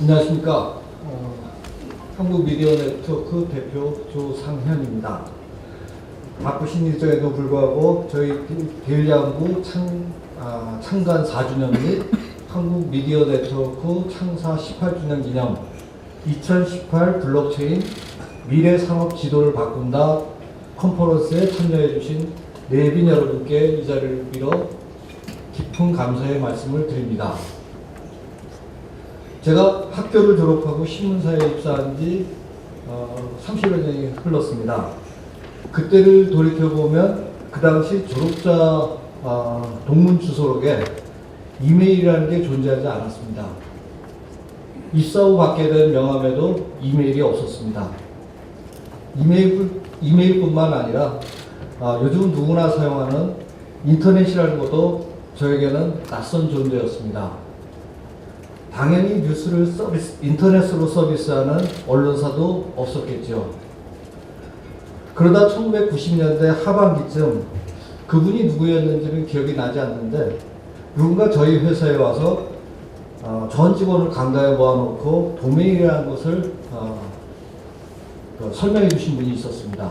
안녕하십니까. 한국미디어네트워크 대표 조상현입니다. 바쁘신 일정에도 불구하고 저희 대일야구 창간 4주년 및 한국미디어네트워크 창사 18주년 기념 2018 블록체인 미래산업 지도를 바꾼다 컨퍼런스에 참여해 주신 내빈 여러분께 이 자리를 빌어 깊은 감사의 말씀을 드립니다. 제가 학교를 졸업하고 신문사에 입사한 지 30여 년이 흘렀습니다. 그때를 돌이켜보면 그 당시 졸업자 동문 주소록에 이메일이라는 게 존재하지 않았습니다. 입사 후 받게 된 명함에도 이메일이 없었습니다. 이메일뿐만 아니라 요즘 누구나 사용하는 인터넷이라는 것도 저에게는 낯선 존재였습니다. 당연히 뉴스를 인터넷으로 서비스하는 언론사도 없었겠죠. 그러다 1990년대 하반기쯤 그분이 누구였는지는 기억이 나지 않는데 누군가 저희 회사에 와서 전 직원을 강가에 모아놓고 도메인이라는 것을 설명해 주신 분이 있었습니다.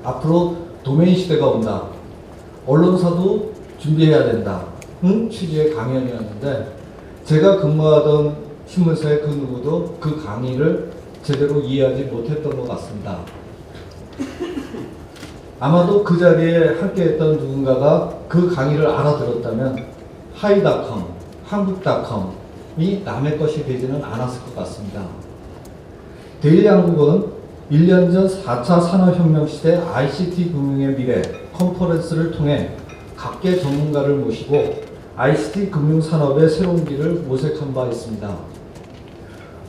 앞으로 도메인 시대가 온다. 언론사도 준비해야 된다. 취지의 강연이었는데 제가 근무하던 신문사의 그 누구도 그 강의를 제대로 이해하지 못했던 것 같습니다. 아마도 그 자리에 함께했던 누군가가 그 강의를 알아들었다면 하이닷컴, 한국닷컴이 남의 것이 되지는 않았을 것 같습니다. 데일리한국은 1년 전 4차 산업혁명 시대 ICT 금융의 미래 컨퍼런스를 통해 각계 전문가를 모시고 ICT 금융산업의 새로운 길을 모색한 바 있습니다.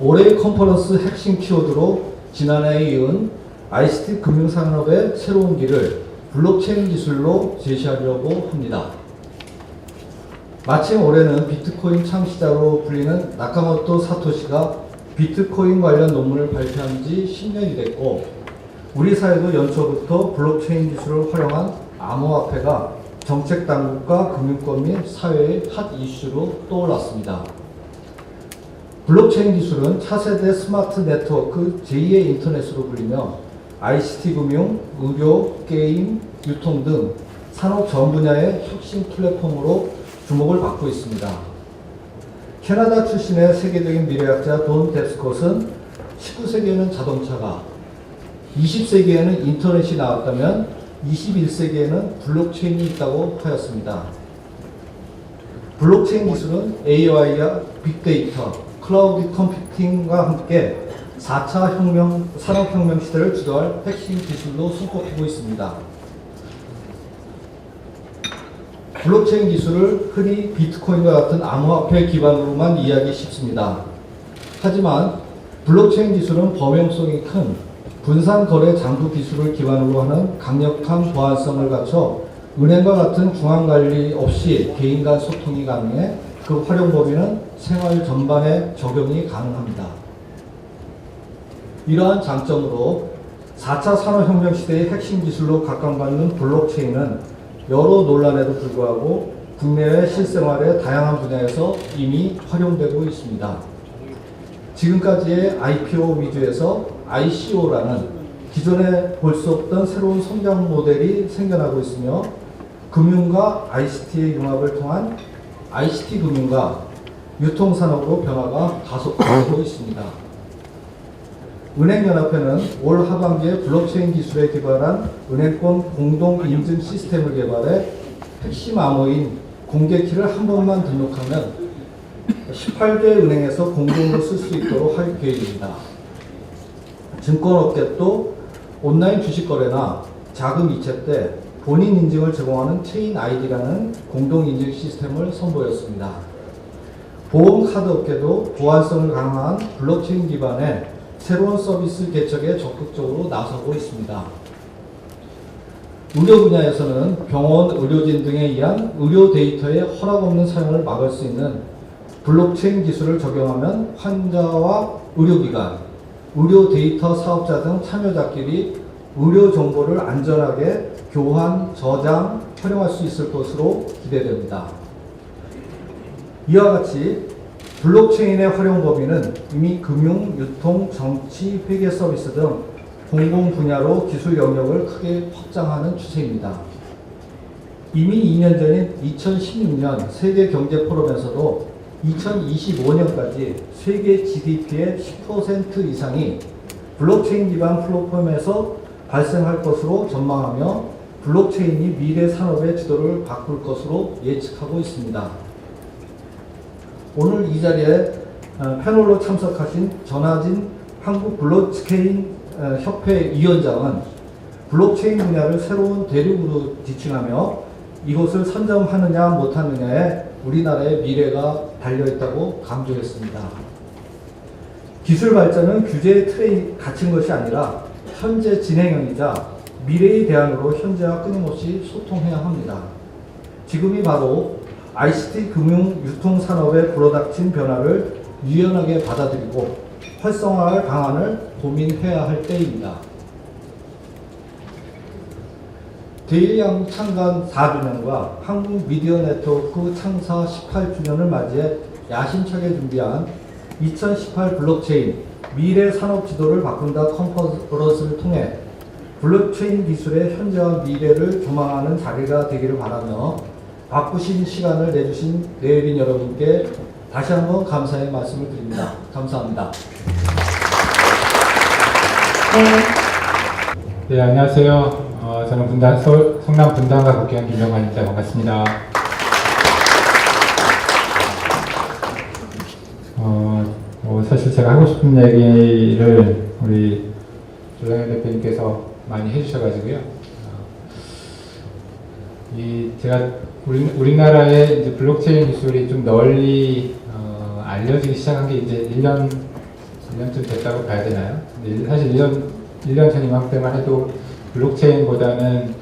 올해의 컨퍼런스 핵심 키워드로 지난해에 이은 ICT 금융산업의 새로운 길을 블록체인 기술로 제시하려고 합니다. 마침 올해는 비트코인 창시자로 불리는 나카모토 사토시가 비트코인 관련 논문을 발표한 지 10년이 됐고 우리 사회도 연초부터 블록체인 기술을 활용한 암호화폐가 정책 당국과 금융권 및 사회의 핫 이슈로 떠올랐습니다. 블록체인 기술은 차세대 스마트 네트워크 제2의 인터넷으로 불리며 ICT 금융, 의료, 게임, 유통 등 산업 전 분야의 혁신 플랫폼으로 주목을 받고 있습니다. 캐나다 출신의 세계적인 미래학자 돈 뎁스콧은 19세기에는 자동차가, 20세기에는 인터넷이 나왔다면 21세기에는 블록체인이 있다고 하였습니다. 블록체인 기술은 AI와 빅데이터, 클라우드 컴퓨팅과 함께 4차 산업혁명 시대를 주도할 핵심 기술로 손꼽히고 있습니다. 블록체인 기술을 흔히 비트코인과 같은 암호화폐 기반으로만 이해하기 쉽습니다. 하지만 블록체인 기술은 범용성이 큰 분산거래 장부 기술을 기반으로 하는 강력한 보안성을 갖춰 은행과 같은 중앙관리 없이 개인 간 소통이 가능해 그 활용 범위는 생활 전반에 적용이 가능합니다. 이러한 장점으로 4차 산업혁명 시대의 핵심 기술로 각광받는 블록체인은 여러 논란에도 불구하고 국내외 실생활의 다양한 분야에서 이미 활용되고 있습니다. 지금까지의 IPO 위주에서 ICO라는 기존에 볼 수 없던 새로운 성장 모델이 생겨나고 있으며 금융과 ICT의 융합을 통한 ICT 금융과 유통산업으로 변화가 가속화되고 있습니다. 은행연합회는 올 하반기에 블록체인 기술에 기반한 은행권 공동인증 시스템을 개발해 핵심 암호인 공개키를 한 번만 등록하면 18개 은행에서 공동으로 쓸 수 있도록 할 계획입니다. 증권업계도 온라인 주식거래나 자금 이체 때 본인 인증을 제공하는 체인 아이디라는 공동인증 시스템을 선보였습니다. 보험카드 업계도 보안성을 강화한 블록체인 기반의 새로운 서비스 개척에 적극적으로 나서고 있습니다. 의료 분야에서는 병원, 의료진 등에 의한 의료 데이터의 허락 없는 사용을 막을 수 있는 블록체인 기술을 적용하면 환자와 의료기관, 의료 데이터 사업자 등 참여자끼리 의료 정보를 안전하게 교환, 저장, 활용할 수 있을 것으로 기대됩니다. 이와 같이 블록체인의 활용 범위는 이미 금융, 유통, 정치, 회계 서비스 등 공공 분야로 기술 영역을 크게 확장하는 추세입니다. 이미 2년 전인 2016년 세계 경제 포럼에서도 2025년까지 세계 GDP의 10% 이상이 블록체인 기반 플랫폼에서 발생할 것으로 전망하며 블록체인이 미래 산업의 지도를 바꿀 것으로 예측하고 있습니다. 오늘 이 자리에 패널로 참석하신 전하진 한국 블록체인 협회 위원장은 블록체인 분야를 새로운 대륙으로 지칭하며 이곳을 선점하느냐 못하느냐에 우리나라의 미래가 달려있다고 강조했습니다. 기술 발전은 규제의 틀에 갇힌 것이 아니라 현재 진행형이자 미래의 대안으로 현재와 끊임없이 소통해야 합니다. 지금이 바로 ICT 금융 유통 산업에 불어닥친 변화를 유연하게 받아들이고 활성화할 방안을 고민해야 할 때입니다. 제1야구 창간 4주년과 한국 미디어 네트워크 창사 18주년을 맞이해 야심차게 준비한 2018 블록체인 미래 산업 지도를 바꾼다 컨퍼런스를 통해 블록체인 기술의 현재와 미래를 조망하는 자리가 되기를 바라며 바쁘신 시간을 내주신 내외빈 여러분께 다시 한번 감사의 말씀을 드립니다. 감사합니다. 네, 안녕하세요. 저는 성남 분당과 국회의원 김영환입니다. 반갑습니다. 사실 제가 하고 싶은 얘기를 우리 조상현 대표님께서 많이 해주셔가지고요. 제가 우리나라의 이제 블록체인 기술이 좀 널리 알려지기 시작한 게 이제 1년쯤 됐다고 봐야 되나요? 사실 1년 전 이맘때만 해도 블록체인보다는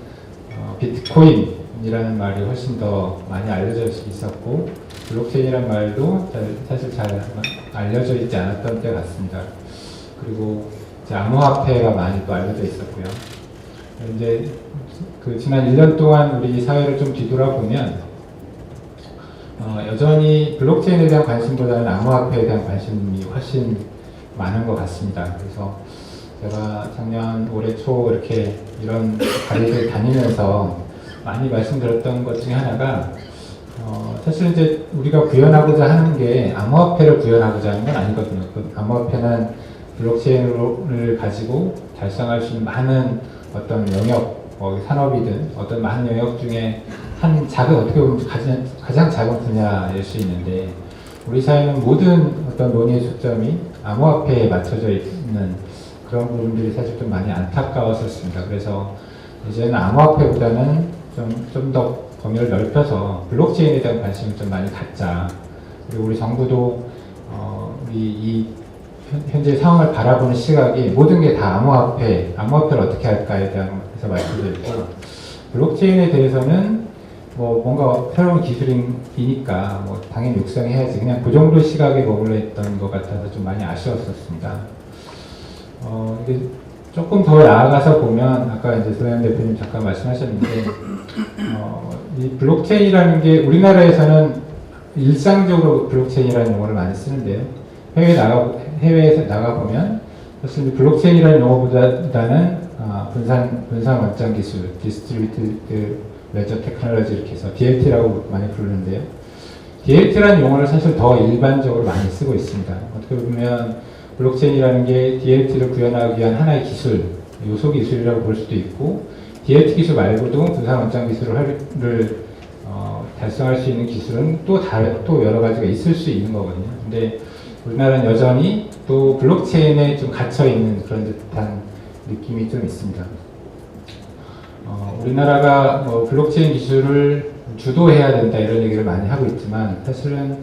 비트코인이라는 말이 훨씬 더 많이 알려져 있었고 블록체인이라는 말도 사실 잘 알려져 있지 않았던 때 같습니다. 그리고 이제 암호화폐가 많이 또 알려져 있었고요. 이제 그 지난 1년 동안 우리 사회를 좀 뒤돌아보면 여전히 블록체인에 대한 관심보다는 암호화폐에 대한 관심이 훨씬 많은 것 같습니다. 그래서 제가 작년 올해 초 이렇게 이런 자리를 다니면서 많이 말씀드렸던 것 중에 하나가 사실 이제 우리가 구현하고자 하는 게 암호화폐를 구현하고자 하는 건 아니거든요. 그 암호화폐는 블록체인을 가지고 달성할 수 있는 많은 어떤 영역, 산업이든 어떤 많은 영역 중에 한 작은, 어떻게 보면 가장 작은 분야일 수 있는데 우리 사회는 모든 어떤 논의의 초점이 암호화폐에 맞춰져 있는 그런 부분들이 사실 좀 많이 안타까웠었습니다. 그래서 이제는 암호화폐보다는 좀 더 범위를 넓혀서 블록체인에 대한 관심을 좀 많이 갖자. 그리고 우리 정부도 우리 이 현재 상황을 바라보는 시각이 모든 게 다 암호화폐를 어떻게 할까에 대해서 말씀드렸고 블록체인에 대해서는 뭔가 새로운 기술이니까 당연히 육성해야지 그냥 그 정도 시각에 머물러 있던 것 같아서 좀 많이 아쉬웠었습니다. 이게 조금 더 나아가서 보면 아까 이제 소연 대표님 잠깐 말씀하셨는데 이 블록체인이라는 게 우리나라에서는 일상적으로 블록체인이라는 용어를 많이 쓰는데요. 해외에서 나가보면 사실 블록체인이라는 용어보다는 분산 원점 기술, 디스트리뷰티드 레저 테크놀로지 이렇게 해서 DLT라고 많이 부르는데요. DLT라는 용어를 사실 더 일반적으로 많이 쓰고 있습니다. 어떻게 보면 블록체인이라는 게 DLT를 구현하기 위한 하나의 기술, 요소 기술이라고 볼 수도 있고 DLT 기술 말고도 분산 원점 기술을 달성할 수 있는 기술은 또 여러 가지가 있을 수 있는 거거든요. 근데 우리나라는 여전히 또 블록체인에 좀 갇혀 있는 그런 듯한 느낌이 좀 있습니다. 우리나라가 블록체인 기술을 주도해야 된다 이런 얘기를 많이 하고 있지만 사실은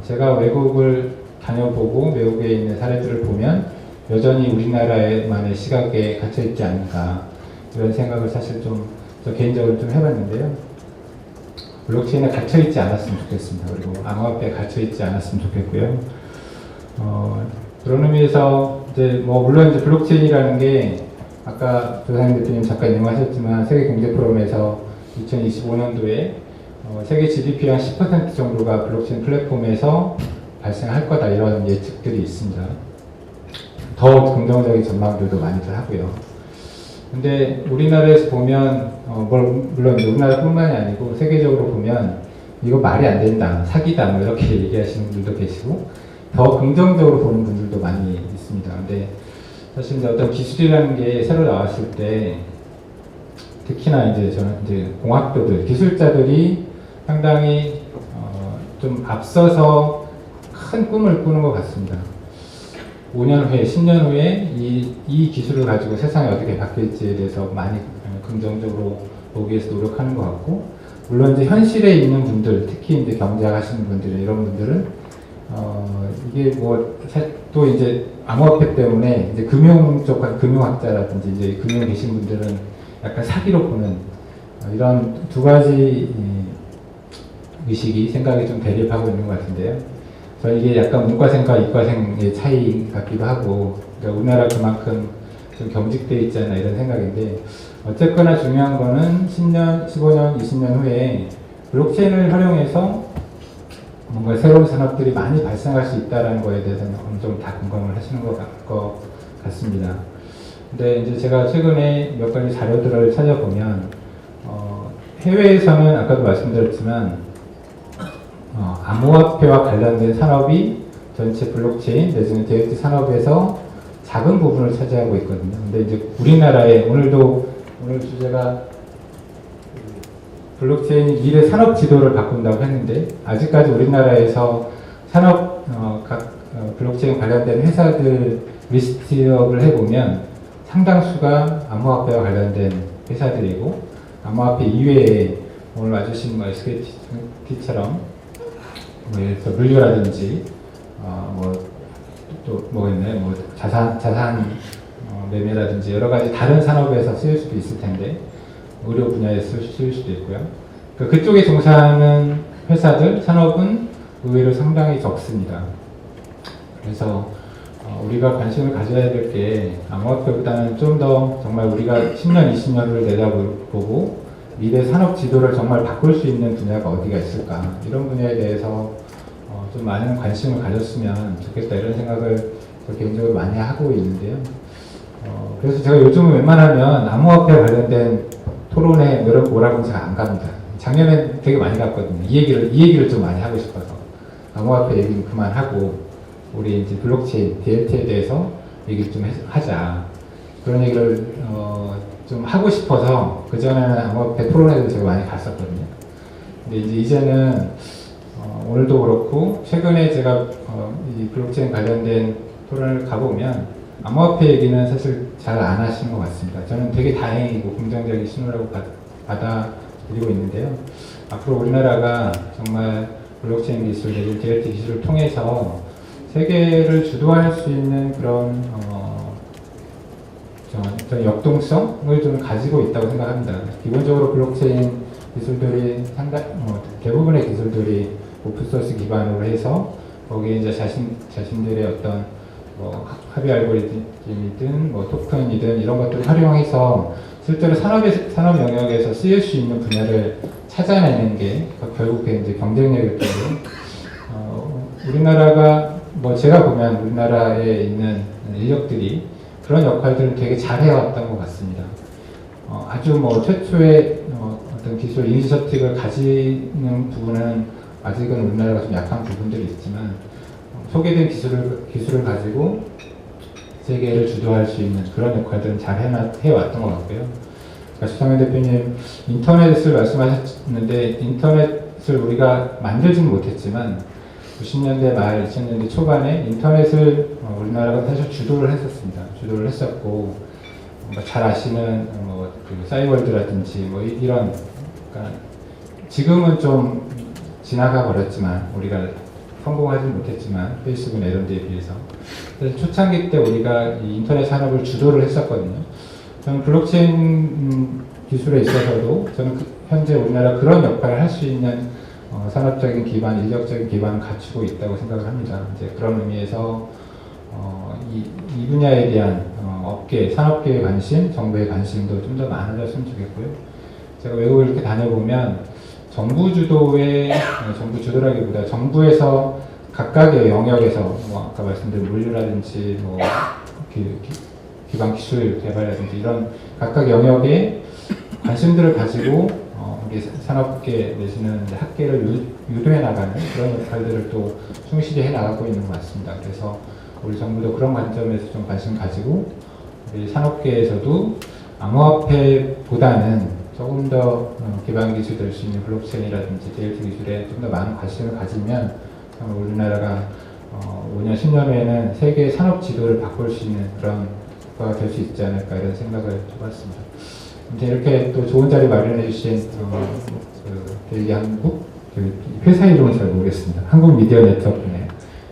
제가 외국을 다녀보고 외국에 있는 사례들을 보면 여전히 우리나라만의 시각에 갇혀 있지 않을까 이런 생각을 사실 저 개인적으로 좀 해봤는데요. 블록체인에 갇혀 있지 않았으면 좋겠습니다. 그리고 암호화폐에 갇혀 있지 않았으면 좋겠고요. 그런 의미에서 이제 물론 이제 블록체인이라는 게 아까 조상현 대표님 잠깐 인용하셨지만 세계 경제 포럼에서 2025년도에 세계 GDP의 한 10% 정도가 블록체인 플랫폼에서 발생할 거다 이런 예측들이 있습니다. 더 긍정적인 전망들도 많이들 하고요. 근데 우리나라에서 보면 물론 우리나라뿐만이 아니고 세계적으로 보면 이거 말이 안 된다, 사기다 뭐 이렇게 얘기하시는 분들도 계시고 더 긍정적으로 보는 분들도 많이 있습니다. 근데 사실 이제 어떤 기술이라는 게 새로 나왔을 때 특히나 이제 저는 이제 공학도들, 기술자들이 상당히 좀 앞서서 큰 꿈을 꾸는 것 같습니다. 5년 후에, 10년 후에 이 기술을 가지고 세상이 어떻게 바뀔지에 대해서 많이 긍정적으로 보기 위해서 노력하는 것 같고, 물론 이제 현실에 있는 분들, 특히 이제 경제학 하시는 분들, 이런 분들은 이게 또 이제 암호화폐 때문에 이제 금융 쪽, 금융학자라든지 이제 금융 계신 분들은 약간 사기로 보는 이런 두 가지 의식이, 생각이 좀 대립하고 있는 것 같은데요. 저는 이게 약간 문과생과 이과생의 차이 같기도 하고, 그러니까 우리나라 그만큼 좀 경직되어 있지 않나 이런 생각인데, 어쨌거나 중요한 거는 10년, 15년, 20년 후에 블록체인을 활용해서 뭔가 새로운 산업들이 많이 발생할 수 있다는 거에 대해서는 어느 정도 다 공감을 하시는 것 같습니다. 근데 이제 제가 최근에 몇 가지 자료들을 찾아보면, 해외에서는 아까도 말씀드렸지만, 암호화폐와 관련된 산업이 전체 블록체인 내지는 DLT 산업에서 작은 부분을 차지하고 있거든요. 근데 이제 우리나라에 오늘 주제가 블록체인이 미래 산업 지도를 바꾼다고 했는데, 아직까지 우리나라에서 블록체인 관련된 회사들 리스트업을 해보면 상당수가 암호화폐와 관련된 회사들이고, 암호화폐 이외에 오늘 와주신 SKT처럼 예를 들어 물류라든지 또 뭐가 있나요? 자산 매매라든지 여러 가지 다른 산업에서 쓰일 수도 있을 텐데, 의료 분야에서 쓰일 수도 있고요. 그쪽에 종사하는 회사들, 산업은 의외로 상당히 적습니다. 그래서 우리가 관심을 가져야 될 게 암호화폐보다는 좀 더 정말 우리가 10년, 20년을 내다보고 미래 산업 지도를 정말 바꿀 수 있는 분야가 어디가 있을까, 이런 분야에 대해서 좀 많은 관심을 가졌으면 좋겠다 이런 생각을 개인적으로 많이 하고 있는데요. 그래서 제가 요즘은 웬만하면 암호화폐 관련된 토론에 뭐라고 제가 안 갑니다. 작년에 되게 많이 갔거든요. 이 얘기를 좀 많이 하고 싶어서. 암호화폐 얘기는 그만하고 우리 이제 블록체인, DLT에 대해서 얘기 좀 하자. 그런 얘기를 좀 하고 싶어서 그전에는 암호화폐 토론회도 제가 많이 갔었거든요. 근데 이제는 오늘도 그렇고 최근에 제가 이 블록체인 관련된 토론을 가보면 암호화폐 얘기는 사실 잘 안 하시는 것 같습니다. 저는 되게 다행이고 긍정적인 신호라고 받아들이고 있는데요. 앞으로 우리나라가 정말 블록체인 기술, DLT 기술을 통해서 세계를 주도할 수 있는 그런 역동성을 좀 가지고 있다고 생각합니다. 기본적으로 블록체인 기술들이 대부분의 기술들이 오픈소스 기반으로 해서 거기에 이제 자신들의 어떤 합의 알고리즘이든 토큰이든 이런 것들을 활용해서 실제로 산업 영역에서 쓰일 수 있는 분야를 찾아내는 게 결국 이제 경쟁력일 텐데, 우리나라가 제가 보면 우리나라에 있는 인력들이 그런 역할들을 되게 잘 해왔던 것 같습니다. 아주 최초의 어떤 기술 이니셔티브를 가지는 부분은 아직은 우리나라가 좀 약한 부분들이 있지만, 소개된 기술을 가지고 세계를 주도할 수 있는 그런 역할들은 잘 해왔던 것 같고요. 주상현 대표님 인터넷을 말씀하셨는데, 인터넷을 우리가 만들지는 못했지만 90년대 말 2000년대 초반에 인터넷을 우리나라가 사실 주도를 했었고, 잘 아시는 싸이월드라든지 이런, 그러니까 지금은 좀 지나가 버렸지만, 우리가 성공하지 못했지만 페이스북이나 이런 데에 비해서, 그래서 초창기 때 우리가 이 인터넷 산업을 주도를 했었거든요. 저는 블록체인 기술에 있어서도 저는 현재 우리나라 그런 역할을 할 수 있는 산업적인 기반, 인력적인 기반을 갖추고 있다고 생각을 합니다. 이제 그런 의미에서 이 분야에 대한 산업계의 관심, 정부의 관심도 좀 더 많아졌으면 좋겠고요. 제가 외국을 이렇게 다녀보면 정부 주도라기보다 정부에서 각각의 영역에서 뭐 아까 말씀드린 물류라든지 뭐 기반 기술 개발이라든지 이런 각각 영역에 관심들을 가지고 우리 산업계 내지는 학계를 유도해 나가는 그런 역할들을 또 충실히 해 나가고 있는 것 같습니다. 그래서 우리 정부도 그런 관점에서 좀 관심 가지고 우리 산업계에서도 암호화폐보다는 조금 더 기반 기술 될 수 있는 블록체인이라든지 DLT 기술에 좀 더 많은 관심을 가지면 우리나라가 5년, 10년 후에는 세계 산업 지도를 바꿀 수 있는 그런 국가가 될 수 있지 않을까 이런 생각을 해봤습니다. 이제 이렇게 또 좋은 자리 마련해 주신 델리 한국 회사 이름은 잘 모르겠습니다. 한국 미디어 네트워크네요.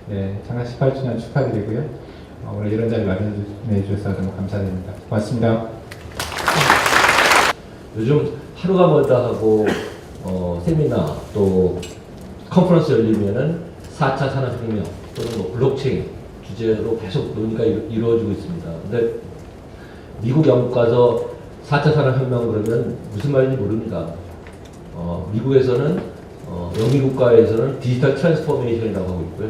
네, 창간 18주년 축하드리고요. 오늘 이런 자리 마련해 주셔서 너무 감사드립니다. 고맙습니다. 요즘 하루가 멀다 하고 세미나 또 컨퍼런스 열리면은 4차 산업혁명 또는 뭐 블록체인 주제로 계속 논의가 이루어지고 있습니다. 근데 미국, 영국 가서 4차 산업혁명 그러면 무슨 말인지 모릅니다. 미국에서는 영미 국가에서는 디지털 트랜스포메이션이라고 하고 있고요.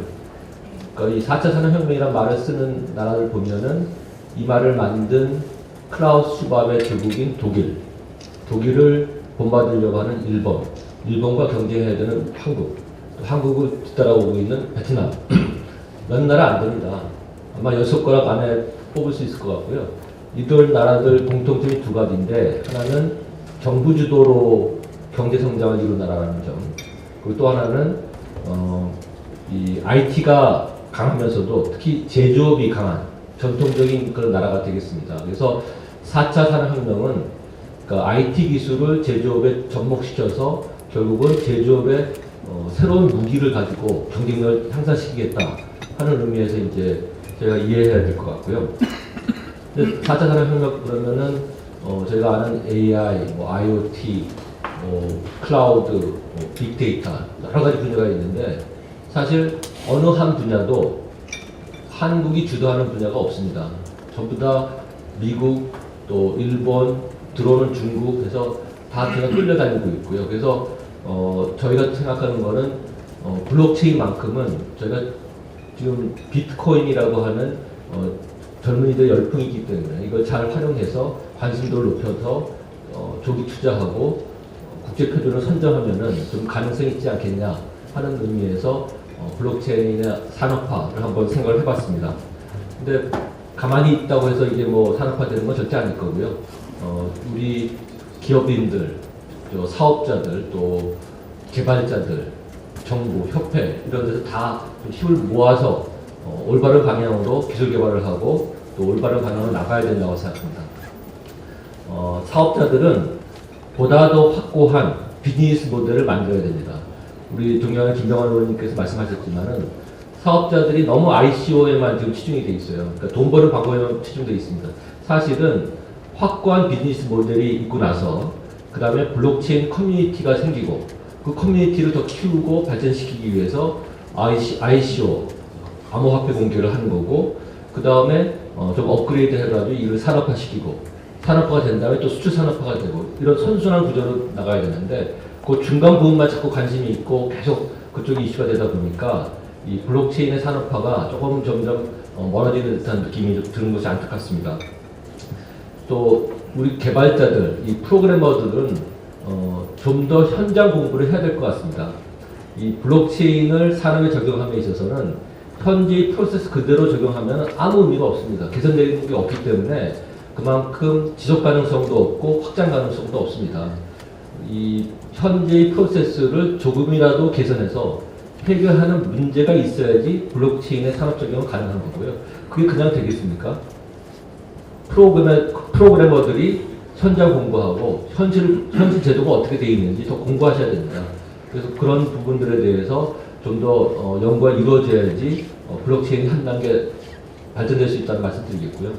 그러니까 이 4차 산업혁명이라는 말을 쓰는 나라를 보면은 이 말을 만든 클라우스 슈밥의 결국인 독일을 본받으려고 하는 일본과 경쟁해야 되는 한국, 또 한국을 뒤따라오고 있는 베트남. 몇 나라 안 됩니다. 아마 6가락 안에 뽑을 수 있을 것 같고요. 이들 나라들 공통점이 두 가지인데, 하나는 정부 주도로 경제 성장을 이룬 나라라는 점, 그리고 또 하나는 이 IT가 강하면서도 특히 제조업이 강한 전통적인 그런 나라가 되겠습니다. 그래서 4차 산업혁명은 그러니까 IT 기술을 제조업에 접목시켜서 결국은 제조업의 새로운 무기를 가지고 경쟁력을 향상시키겠다 하는 의미에서 이제 저희가 이해해야 될 것 같고요. 4차 산업혁명 그러면은 저희가 아는 AI, 뭐 IoT, 클라우드, 빅데이터 여러 가지 분야가 있는데 사실 어느 한 분야도 한국이 주도하는 분야가 없습니다. 전부 다 미국, 또 일본, 들어오는 중국 해서 다 그냥 끌려다니고 있고요. 그래서 저희가 생각하는 거는 블록체인만큼은 저희가 지금 비트코인이라고 하는 젊은이들 열풍이 있기 때문에 이걸 잘 활용해서 관심도를 높여서 조기 투자하고 국제 표준을 선정하면은 좀 가능성이 있지 않겠냐 하는 의미에서 블록체인의 산업화를 한번 생각을 해봤습니다. 근데 가만히 있다고 해서 이게 뭐 산업화되는 건 절대 아닐 거고요. 우리 기업인들, 또 사업자들, 또 개발자들, 정부, 협회 이런 데서 다 힘을 모아서 올바른 방향으로 기술 개발을 하고 또 올바른 방향으로 나가야 된다고 생각합니다. 사업자들은 보다 더 확고한 비즈니스 모델을 만들어야 됩니다. 우리 존경하는 김병환 의원님께서 말씀하셨지만은 사업자들이 너무 ICO에만 지금 치중이 돼 있어요. 그러니까 돈 버는 방법에만 치중돼 있습니다. 사실은 확고한 비즈니스 모델이 있고 나서 그 다음에 블록체인 커뮤니티가 생기고 그 커뮤니티를 더 키우고 발전시키기 위해서 ICO, 암호화폐 공개를 하는 거고 그 다음에 좀 업그레이드 해가지고 이를 산업화시키고 산업화가 된 다음에 또 수출 산업화가 되고 이런 선순환 구조로 나가야 되는데 그 중간 부분만 자꾸 관심이 있고 계속 그쪽이 이슈가 되다 보니까 이 블록체인의 산업화가 조금 점점 멀어지는 듯한 느낌이 드는 것이 안타깝습니다. 또 우리 개발자들, 이 프로그래머들은 좀 더 현장 공부를 해야 될 것 같습니다. 이 블록체인을 산업에 적용함에 있어서는 현재의 프로세스 그대로 적용하면 아무 의미가 없습니다. 개선되는 게 없기 때문에 그만큼 지속 가능성도 없고 확장 가능성도 없습니다. 이 현재의 프로세스를 조금이라도 개선해서 해결하는 문제가 있어야지 블록체인의 산업 적용은 가능한 거고요. 그게 그냥 되겠습니까? 프로그래머들이 현장 공부하고 현실 제도가 어떻게 되어 있는지 더 공부하셔야 됩니다. 그래서 그런 부분들에 대해서 좀 더 연구가 이루어져야지 블록체인이 한 단계 발전될 수 있다는 말씀 드리겠고요.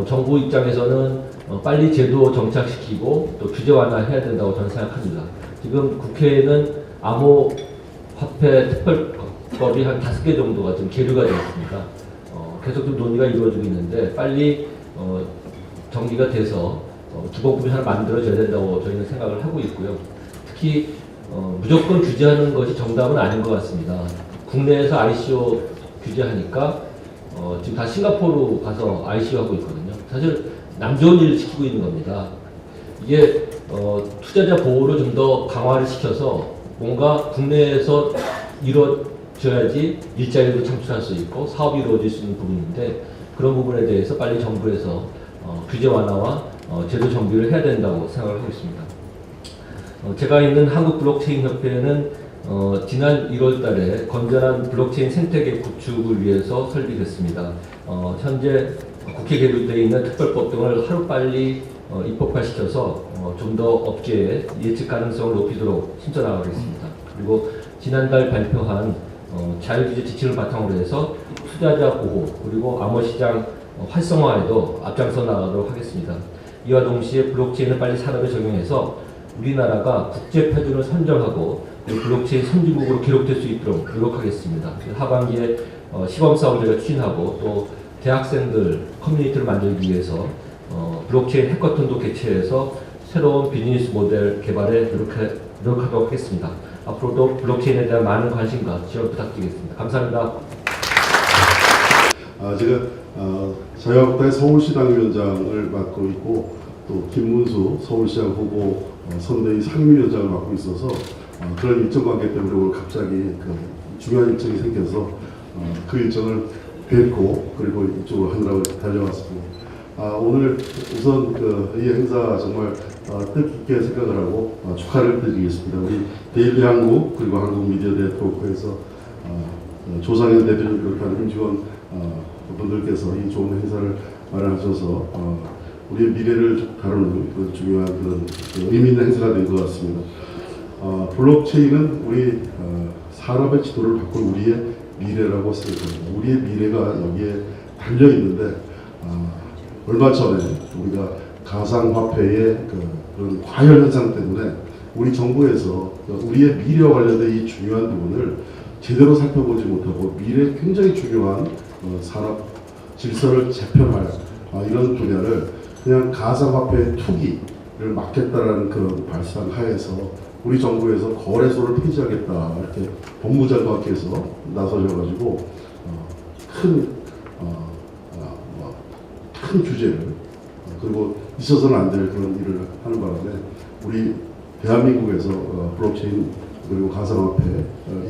정부 입장에서는 빨리 제도 정착시키고 또 규제 완화해야 된다고 저는 생각합니다. 지금 국회에는 암호화폐 특별법이 한 5개 정도가 지금 계류가 되어 있습니다. 계속 좀 논의가 이루어지고 있는데 빨리 정리가 돼서 주범법이 하나 만들어져야 된다고 저희는 생각을 하고 있고요. 특히 무조건 규제하는 것이 정답은 아닌 것 같습니다. 국내에서 ICO 규제하니까 지금 다 싱가포르 가서 ICO 하고 있거든요. 사실 남 좋은 일을 시키고 있는 겁니다. 이게 투자자 보호를 좀 더 강화를 시켜서 뭔가 국내에서 이루어져야지 일자리도 창출할 수 있고 사업이 이루어질 수 있는 부분인데 그런 부분에 대해서 빨리 정부에서 규제 완화와 제도 정비를 해야 된다고 생각을 하고 있습니다. 제가 있는 한국 블록체인 협회는 지난 1월 달에 건전한 블록체인 생태계 구축을 위해서 설립됐습니다. 현재 국회 계류되어 있는 특별법 등을 하루빨리 입법화시켜서 좀 더 업계의 예측 가능성을 높이도록 힘써나가겠습니다. 그리고 지난달 발표한 자율규제 지침을 바탕으로 해서 투자자 보호 그리고 암호시장 활성화에도 앞장서 나가도록 하겠습니다. 이와 동시에 블록체인을 빨리 산업에 적용해서 우리나라가 국제 표준을 선정하고 블록체인 선진국으로 기록될 수 있도록 노력하겠습니다. 하반기에 시범 사업을 제가 추진하고 또 대학생들 커뮤니티를 만들기 위해서 블록체인 해커톤도 개최해서 새로운 비즈니스 모델 개발에 노력하도록 하겠습니다. 앞으로도 블록체인에 대한 많은 관심과 지원 부탁드리겠습니다. 감사합니다. 제가 자유한국당의 서울시당 위원장을 맡고 있고 또 김문수 서울시장 후보 선대위 상임위원장을 맡고 있어서 그런 일정 관계 때문에 오늘 갑자기 그 중요한 일정이 생겨서 그 일정을 뵙고 그리고 이쪽으로 하느라고 달려왔습니다. 오늘 우선 이 행사 정말 뜻깊게 생각을 하고 축하를 드리겠습니다. 우리 데일리 한국 그리고 한국 미디어 네트워크에서 조상현 대표를 비롯한 임직원 분들께서 이 좋은 행사를 마련하셔서 우리의 미래를 다루는 그런 중요한 그런 의미 있는 행사가 된 것 같습니다. 블록체인은 우리 산업의 지도를 바꿀 우리의 미래라고 생각합니다. 우리의 미래가 여기에 달려 있는데 얼마 전에 우리가 가상화폐의 그런 과열 현상 때문에 우리 정부에서 우리의 미래와 관련된 이 중요한 부분을 제대로 살펴보지 못하고 미래에 굉장히 중요한 산업 질서를 재편할 이런 분야를 그냥 가상화폐 투기를 막겠다라는 그런 발상 하에서 우리 정부에서 거래소를 폐지하겠다 이렇게 법무장관께서 나서셔가지고 큰 규제를 그리고 있어서는 안 될 그런 일을 하는 바람에 우리 대한민국에서 블록체인 그리고 가상화폐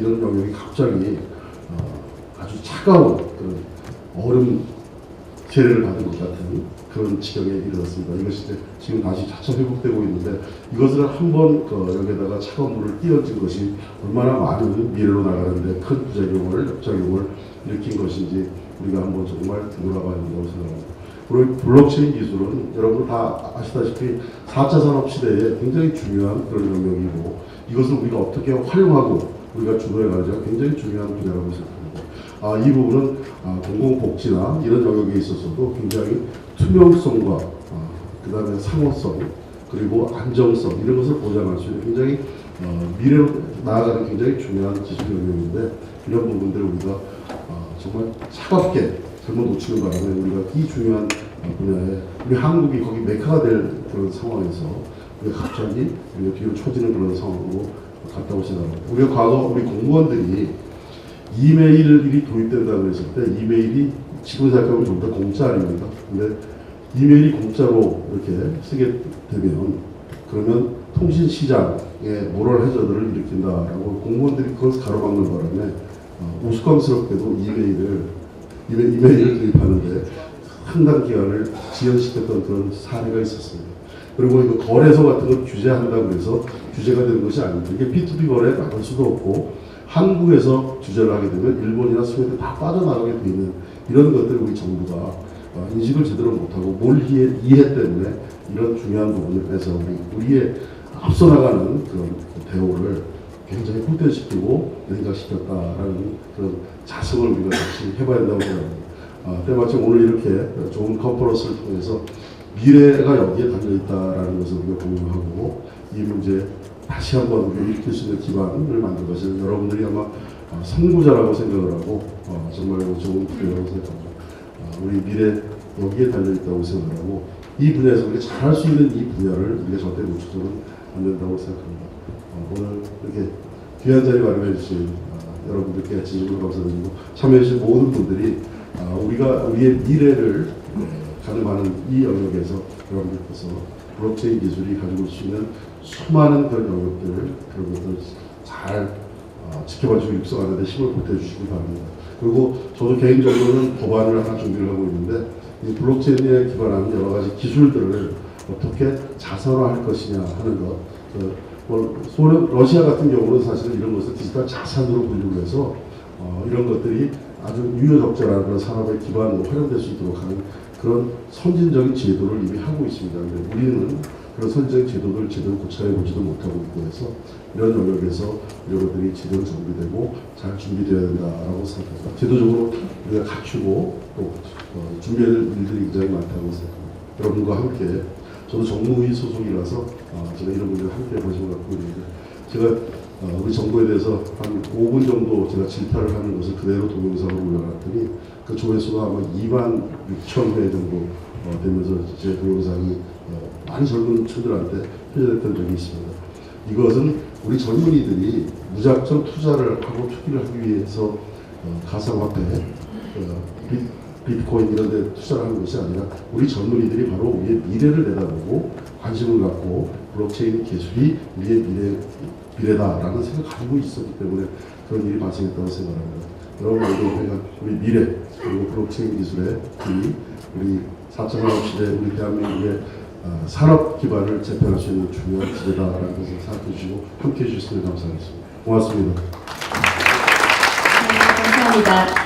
이런 영역이 갑자기 아주 차가운 그런 얼음 세례를 받은 것 같은 그런 지경에 이르렀습니다. 이것이 이제 지금 다시 차차 회복되고 있는데 이것을 한번 여기에다가 차가운 물을 띄얹은 것이 얼마나 많은 미래로 나가는데 큰 부작용을 역작용을 일으킨 것인지 우리가 한번 정말 돌아봐야 된다고 생각합니다. 그리고 블록체인 기술은 여러분 다 아시다시피 4차 산업 시대에 굉장히 중요한 그런 영역이고 이것을 우리가 어떻게 활용하고 우리가 주도해 가지가 굉장히 중요한 분야라고 생각합니다. 이 부분은 공공복지나 이런 영역에 있어서도 굉장히 투명성과 그 다음에 상호성 그리고 안정성 이런 것을 보장할 수 있는 굉장히 미래로 나아가는 굉장히 중요한 기술 영역인데 이런 부분들을 우리가 정말 차갑게 잘못 놓치는 바람에 우리가 이 중요한 분야에 우리 한국이 거기 메카가 될 그런 상황에서 우리가 갑자기 우리가 뒤로 처지는 그런 상황으로 갔다고 생각합니다. 우리가 과거 우리 공무원들이 이메일이 도입된다고 했을 때 이메일이 지금 생각하면 좀 더 공짜 아닙니까? 근데 이메일이 공짜로 이렇게 쓰게 되면 그러면 통신 시장에 모럴 해저드를 일으킨다라고 공무원들이 그것을 가로막는 바람에 우스꽝스럽게도 이메일을 도입하는데 상당 기간을 지연시켰던 그런 사례가 있었습니다. 그리고 이거 거래소 같은 걸 규제한다고 해서 규제가 되는 것이 아닙니다. 이게 B2B 거래에 나갈 수도 없고 한국에서 규제를 하게 되면 일본이나 스웨덴 다 빠져나가게 돼 있는 이런 것들을 우리 정부가 인식을 제대로 못하고 몰이해 때문에 이런 중요한 부분을 해서 우리의 앞서 나가는 그런 대우를 굉장히 홀대시키고 냉각시켰다라는 그런 자성을 우리가 다시 해봐야 된다고 생각합니다. 때마침 오늘 이렇게 좋은 컨퍼런스를 통해서 미래가 여기에 달려있다라는 것을 우리가 공유하고 이 문제 다시 한번 우리가 일으킬 수 있는 기반을 만든 것을 여러분들이 아마 선구자라고 생각을 하고 정말 좋은 기회라고 생각합니다. 우리 미래 여기에 달려있다고 생각을 하고 이 분야에서 우리가 잘할 수 있는 이 분야를 우리가 절대 놓쳐서는 안 된다고 생각합니다. 오늘 이렇게 귀한 자리 마련해 주신 여러분들께 진심으로 감사드리고 참여해주신 모든 분들이 우리가 우리의 미래를 가늠하는 이 영역에서 여러분들께서 블록체인 기술이 가지고 올 수 있는 수많은 그런 영역들을 그런 것들을 잘 지켜봐주고 육성하는 데 힘을 보태주시기 바랍니다. 그리고 저도 개인적으로는 법안을 하나 준비를 하고 있는데 이 블록체인에 기반한 여러 가지 기술들을 어떻게 자산화할 것이냐 하는 것. 러시아 같은 경우는 사실은 이런 것을 디지털 자산으로 분류를 해서 이런 것들이 아주 유효적절한 그런 산업의 기반으로 활용될 수 있도록 하는 그런 선진적인 제도를 이미 하고 있습니다. 근데 우리는 그런 선진적인 제도를 제대로 고착해 보지도 못하고 있고 해서 이런 영역에서 이런 것들이 제대로 정비되고 잘 준비되어야 된다라고 생각합니다. 제도적으로 우리가 갖추고 또 준비해야 될 일들이 굉장히 많다고 생각합니다. 여러분과 함께 저도 정무위 소속이라서 제가 이런 분들과 함께 관심을 갖고 있는데 제가 우리 정부에 대해서 한 5분 정도 제가 질타를 하는 것을 그대로 동영상으로 올려놨더니 그 조회수가 아마 2만 6천 회 정도 되면서 제 동영상이 많은 젊은 층들한테 표현됐던 적이 있습니다. 이것은 우리 젊은이들이 무작정 투자를 하고 투기를 하기 위해서 가상화폐, 비트코인 이런 데 투자를 하는 것이 아니라 우리 젊은이들이 바로 우리의 미래를 내다보고 관심을 갖고 블록체인 기술이 우리의 미래다라는 생각을 가지고 있었기 때문에 그런 일이 발생했다고 생각합니다. 여러분, 우리 미래 그리고 블록체인 기술의 우리 4차 산업시대 우리 대한민국의 산업 기반을 재편할 수 있는 중요한 기회다라는 것을 생각해 주시고 함께해 주셨으면 감사하겠습니다. 고맙습니다. 네, 감사합니다.